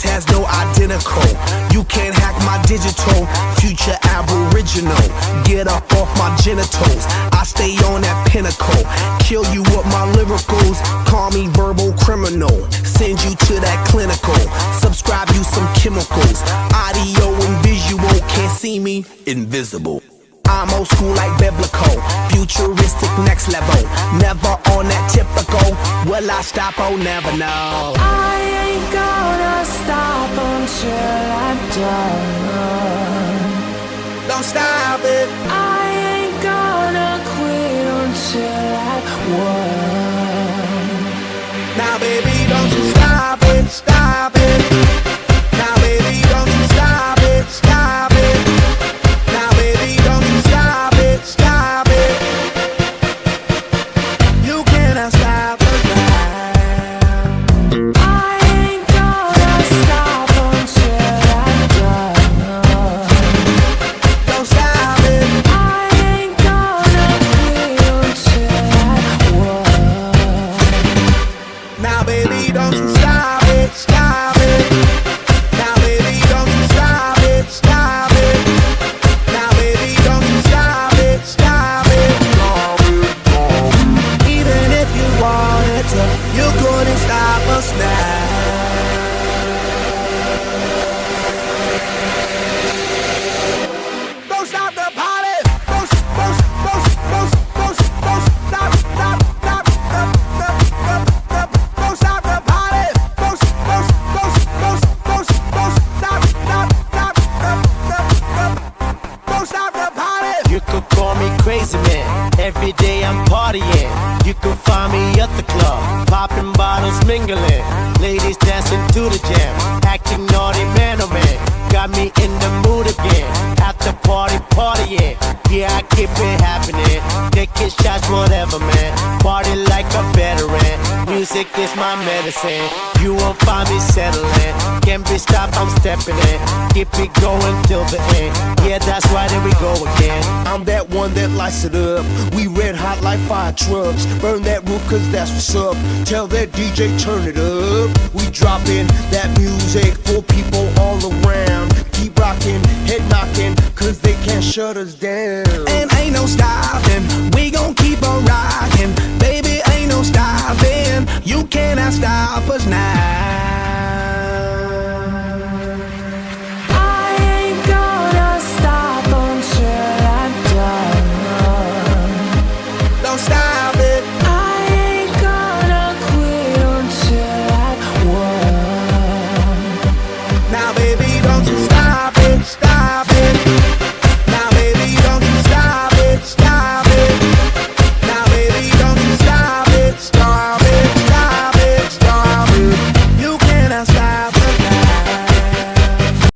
face has no identical. You can't hack my digital, future aboriginal. Get up off my genitals, I stay on that pinnacle. Kill you with my lyricals, call me verbal criminal. Send you to that clinical, subscribe you some chemicals. Audio and visual, can't see me, invisible. I'm old school like biblical, futuristic next level. Never on that typical, will I stop? Oh, never know. I ain't gonna stop until I'm done. Don't stop it. I ain't gonna quit until I won. Now baby, don't you stop it, stop it. Now baby, don't you stop it, stop it. Now baby, don't you stop it, stop it. You cannot stop us now. I ain't gonna stop until I'm done. Don't stop it. I ain't gonna quit until I won. Now baby, don't you stop it, stop it. Now baby, don't you stop it, stop it. Now baby, don't you stop it, stop it. Even if you wanted to, you couldn't stop us now. Don't stop the party. Don't stop, don't stop the party. Don't stop the party. You could call me crazy man, every day I'm partying. You can find me at the club, popping bottles, mingling. Ladies dancing to the jam, acting naughty man oh man. Got me in the mood again, at the party partying. Yeah, I keep it happening, taking shots, whatever man. Party like a veteran, music is my medicine. You won't find me settling, can't be stopped, I'm stepping in. Keep it going till the end, yeah that's right, there we go again. I'm that one that lights it up. We red hot like fire trucks. Burn that roof cause that's what's up. Tell that DJ turn it up. We dropping that music for people all around. Keep rocking, head knocking, cause they can't shut us down. And ain't no stopping, we gon' keep on rocking. Baby, ain't no stopping, you cannot stop us now.